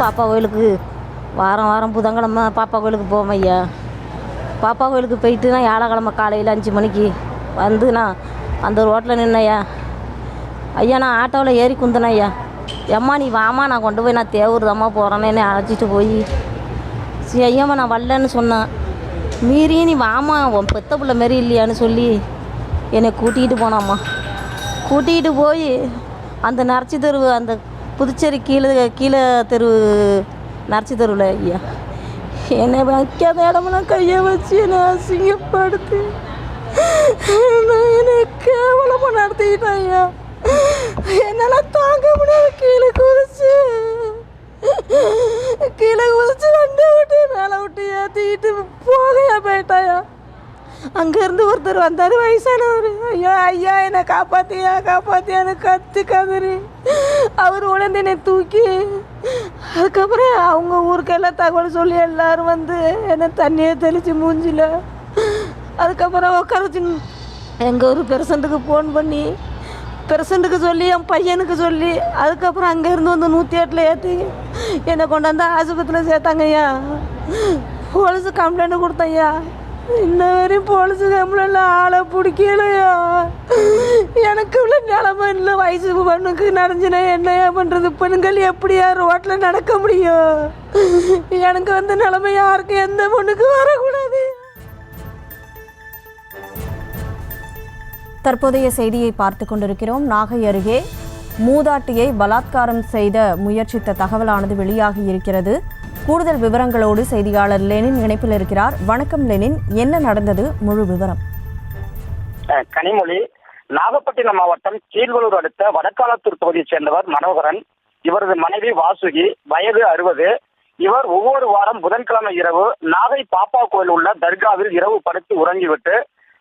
எப்போதும் பாப்பா கோயிலுக்கு வாரம் வாரம் புதன்கிழமை பாப்பா கோயிலுக்கு போவோம் ஐயா. பாப்பா கோயிலுக்கு போயிட்டு நான் வியாழக்கிழமை காலையில் 5 மணிக்கு வந்து நான் அந்த ரோட்டில் நின்னையா. ஐயா நான் ஆட்டோவில் ஏறி குந்தினேன் ஐயா. எம்மா நீ வாமா நான் கொண்டு போய் நான் தேவூர்தாம்மா போகிறேன்னு என்னை அழைச்சிட்டு போய் சரி ஐயாம்மா நான் வரலன்னு சொன்னேன். மீறி நீ வாமா உன் பெத்த பிள்ளை மாரி இல்லையான்னு சொல்லி என்னை கூட்டிகிட்டு போனாம்மா. கூட்டிகிட்டு போய் அந்த நரச்சி தெருவு அந்த புதுச்சேரி கீழே தெரு நரச்சி தெருவில் ஐயா என்னை வைக்காத இடமெல்லாம் கையை வச்சு என்னை அசிங்கப்படுத்து என்னை கேவலமாக நடத்திக்கிட்டேன் ஐயா. என்னால் தாங்க முடியாது. கீழே குதிச்சு வண்டி விட்டு மேலே விட்டு ஏற்றிக்கிட்டு போகையா போயிட்டாயா. அங்கேருந்து ஒருத்தர் வந்தார் வயசானவர். ஐயா ஐயா என்னை காப்பாற்றியான்னு கத்தி கதறி அவர் உடனே என்னை தூக்கி அதுக்கப்புறம் அவங்க ஊருக்கெல்லாம் தகவல் சொல்லி எல்லோரும் வந்து என்னை தண்ணியை தெளித்து மூஞ்சில அதுக்கப்புறம் உட்கார வச்சு எங்கள் ஒரு பெர்சண்ட்டுக்கு ஃபோன் பண்ணி பெர்சண்ட்டுக்கு சொல்லி என் பையனுக்கு சொல்லி அதுக்கப்புறம் அங்கேருந்து வந்து 108 ஏற்றி என்னை கொண்டாந்து ஆஸ்பத்திரியில் சேர்த்தாங்க ஐயா. போலீஸு கம்ப்ளைண்ட் கொடுத்தையா. இன்ன வரையும் போலீஸு கம்ப்ளைண்ட்ல ஆளை பிடிக்கலையா. எனக்கு உள்ள நிலமை இல்லை. வயசு பொண்ணுக்கு நடந்துச்சுன்னா என்னையா பண்ணுறது? பெண்கள் எப்படியா ரோட்டில் நடக்க முடியும்? எனக்கு வந்து நிலைமை யாருக்கு எந்த பொண்ணுக்கு வரக்கூடாது. தற்போதைய செய்தியை பார்த்து கொண்டிருக்கிறோம். நாகை அருகே மூதாட்டியை பலாத்காரம் செய்த முயற்சித்த தகவலானது வெளியாகி இருக்கிறது. கூடுதல் விவரங்களோடு செய்தியாளர் லெனின் இணைப்பில் இருக்கிறார். வணக்கம் லெனின், என்ன நடந்தது? முழு விவரம். கனிமொழி, நாகப்பட்டினம் மாவட்டம் கீழ்வளூர் அடுத்த வடக்காலத்தூர் தொகுதியைச் சேர்ந்தவர் மனோகரன். இவரது மனைவி வாசுகி, வயது 60. இவர் ஒவ்வொரு வாரம் புதன்கிழமை இரவு நாகை பாப்பா கோயில் உள்ள தர்காவில் இரவு படுத்து உறங்கிவிட்டு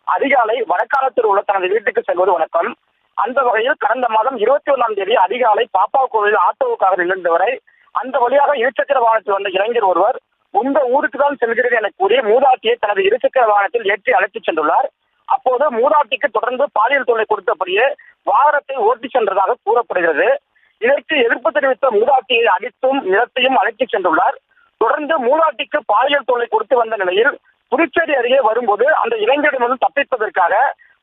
அதிகாலை வடக்காலத்தூர் உள்ள தனது வீட்டுக்கு செல்வது வழக்கம். அந்த வகையில் கடந்த மாதம் 21ஆம் தேதி அதிகாலை பாப்பா கோவில் ஆட்டோவுக்காக நின்றவரை அந்த வழியாக இருசக்கர வாகனத்தில் வந்த இளைஞர் ஒருவர் உங்க ஊருக்கு தான் செல்கிறது என கூறி மூதாட்டியை தனது இருசக்கர வாகனத்தில் ஏற்றி அழைத்துச் சென்றுள்ளார். அப்போது மூதாட்டிக்கு தொடர்ந்து பாலியல் தொல்லை கொடுத்தபடியே வாகனத்தை ஓட்டி சென்றதாக கூறப்படுகிறது. இதற்கு எதிர்ப்பு தெரிவித்த மூதாட்டியை அடித்தும் நிலத்தையும் அழைத்துச் சென்றுள்ளார். தொடர்ந்து மூதாட்டிக்கு பாலியல் தொல்லை கொடுத்து வந்த நிலையில் புதுச்சேரி அருகே வரும்போது அந்த இளைஞரிடமிருந்து தப்பிப்பதற்காக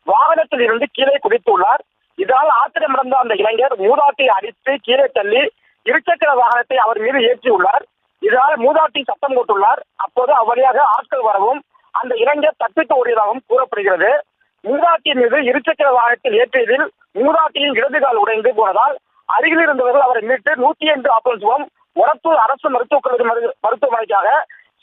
வாகனத்தில் இருந்து கீழே குதித்துள்ளார். இதனால் ஆத்திரமடைந்த அந்த இளைஞர் மூதாட்டியை அடித்து கீழே தள்ளி இருசக்கர வாகனத்தை அவர் மீது ஏற்றியுள்ளார். இதனால் மூதாட்டி சத்தம் போட்டுள்ளார். அப்போது அவ்வழியாக ஆட்கள் வரவும் அந்த இளைஞர் தப்பித்து ஓடியதாகவும் கூறப்படுகிறது. மூதாட்டியின் மீது இருசக்கர வாகனத்தில் ஏற்றியதில் மூதாட்டியின் இடதுகால் உடைந்து போனதால் அருகில் இருந்தவர்கள் அவரை மீட்டு 108 ஆம்புலன்ஸ் ஒரத்தூர் அரசு மருத்துவமனைக்காக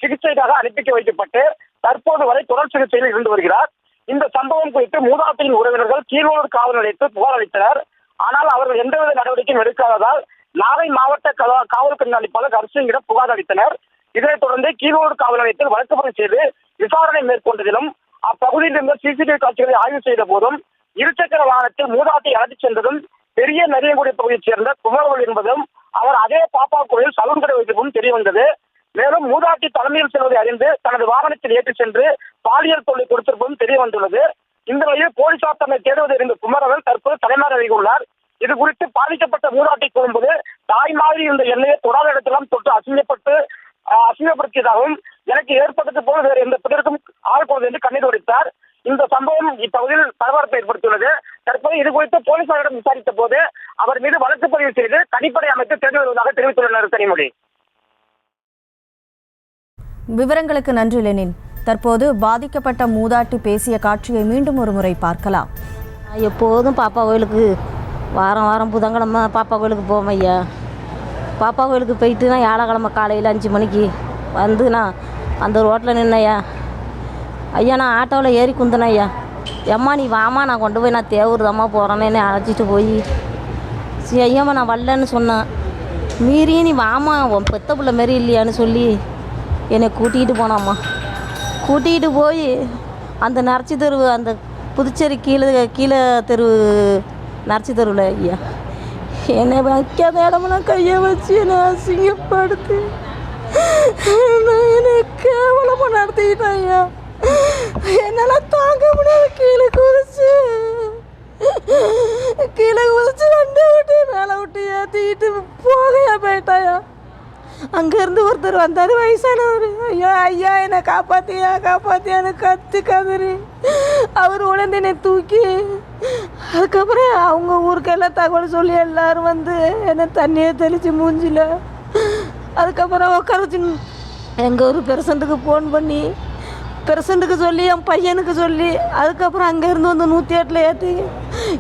சிகிச்சைக்காக அனுப்பி வைக்கப்பட்டு தற்போது வரை தொடர் சிகிச்சையில் இருந்து வருகிறார். இந்த சம்பவம் குறித்து மூதாட்டியின் உறவினர்கள் கீழ்வளூர் காவல் நிலையத்தில் புகார் அளித்தனர். ஆனால் அவர்கள் எந்தவித நடவடிக்கையும் எடுக்காததால் நாகை மாவட்ட காவல் கண்காணிப்பாளர் ஹர்சிங்கிடம் புகார் அளித்தனர். இதனைத் தொடர்ந்து கீழ்வளூர் காவல் நிலையத்தில் வழக்கு பதிவு செய்து விசாரணை மேற்கொண்டதிலும் அப்பகுதியில் இருந்த சிசிடிவி காட்சிகளை ஆய்வு செய்த போதும் இருசக்கர வாகனத்தில் மூதாட்டியை அழைத்துச் சென்றதும் பெரிய நரியங்குடி பகுதியைச் சேர்ந்த குமரவள் என்பதும் அவர் அதே பாப்பா கோயில் சலூன் கடை வைத்ததும் தெரிய வந்தது. மேலும் மூதாட்டி தலைமையில் செல்வதை அறிந்து தனது வாகனத்தில் ஏற்றி சென்று பாலியல் தொல்லை கொடுத்திருப்பதும் தெரிய வந்துள்ளது. இந்த நிலையில் போலீசார் தன்னை தேடுவதை அறிந்த குமரவள் தற்போது தலைமறைவாகியுள்ளார். இது குறித்து பாதிக்கப்பட்ட மூதாட்டி கூறும்போது தாய் மாதிரி இருந்த எண்ணெயை தொடாத இடத்தெல்லாம் தொட்டு அசிங்கப்படுத்தியதாகவும் எனக்கு ஏற்பட்டது போல வேறு எந்த பிறருக்கும் ஆள்போது என்று கண்ணீர் வடித்தார். இந்த சம்பவம் இப்பகுதியில் பரபரப்பை ஏற்படுத்தியுள்ளது. தற்போது இது குறித்து போலீசாரிடம் விசாரித்த போது அவர் மீது வழக்கு பதிவு செய்து தனிப்படை அமைத்து தேடி வருவதாக தெரிவித்துள்ளனர். கனிமொழி, விவரங்களுக்கு நன்றி லெனின். தற்போது பாதிக்கப்பட்ட மூதாட்டி பேசிய காட்சியை மீண்டும் ஒரு முறை பார்க்கலாம். எப்போதும் பாப்பா கோயிலுக்கு வாரம் வாரம் புதன்கிழமை பாப்பா கோயிலுக்கு போவோம் ஐயா. பாப்பா கோயிலுக்கு போயிட்டு நான் வியாழக்கிழமை காலையில் 5 மணிக்கு வந்து நான் அந்த ரோட்டில் நின்னையா. ஐயா நான் ஆட்டோவில் ஏறி குந்தினேன் ஐயா. எம்மா நீ வாமா நான் கொண்டு போய் நான் தேவூர்தாம்மா போகிறேன்னு என்னை அழைச்சிட்டு போய் சரி ஐயாம்மா நான் வரலன்னு சொன்னேன். மீறி நீ வாமா உன் பெத்த பிள்ளை மாரி இல்லையான்னு சொல்லி என்னை கூட்டிகிட்டு போனாம்மா. கூட்டிகிட்டு போய் அந்த நரச்சி தெருவு அந்த புதுச்சேரி கீழே தெரு நரச்சி தெருவில் ஐயா என்னை வைக்காத இடமெல்லாம் கையை வச்சு என்னை அசிங்கப்படுத்து என்னை கேவலமாக நடத்திக்கிட்டேன் ஐயா. என்னால் தாங்க முடியாது. கீழே குதிச்சு வண்டி விட்டு மேலே விட்டு ஏற்றிக்கிட்டு போகையா போயிட்டாயா. அங்கேருந்து ஒருத்தர் வந்தார் வயசானவர். ஐயோ ஐயா என்னை காப்பாத்தியான்னு கத்து கதறி அவர் உடனே என்னை தூக்கி, அதுக்கப்புறம் அவங்க ஊருக்கெல்லாம் தகவல் சொல்லி எல்லாரும் வந்து என்னை தண்ணியை தெளித்து மூஞ்சில, அதுக்கப்புறம் உட்கார வச்சு எங்கள் ஒரு பெர்சன்ட்டுக்கு ஃபோன் பண்ணி பெர்சன்ட்டுக்கு சொல்லி என் பையனுக்கு சொல்லி, அதுக்கப்புறம் அங்கேருந்து வந்து 108 ஏற்றி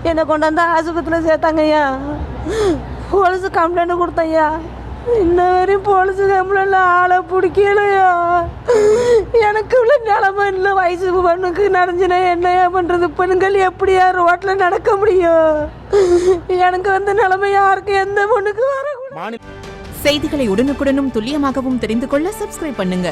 என்னை கொண்டாந்து ஆஸ்பத்திரியில் சேர்த்தாங்கய்யா. போலீஸு கம்ப்ளைண்ட் கொடுத்தையா. இன்ன வரையும் போலீஸு கம்ப்ளைண்ட்ல ஆளை பிடிக்கலையா. எனக்கு இவ்வளோ நிலமை இல்லை. வயசு பொண்ணுக்கு நடந்துச்சுன்னா என்னையா பண்ணுறது? பெண்கள் எப்படியா ரோட்டில் நடக்க முடியும்? எனக்கு வந்து நிலைமை யாருக்கு எந்த பொண்ணுக்கு வரக்கூடாது. செய்திகளை உடனுக்குடனும் துல்லியமாகவும் தெரிந்து கொள்ள சப்ஸ்கிரைப் பண்ணுங்க.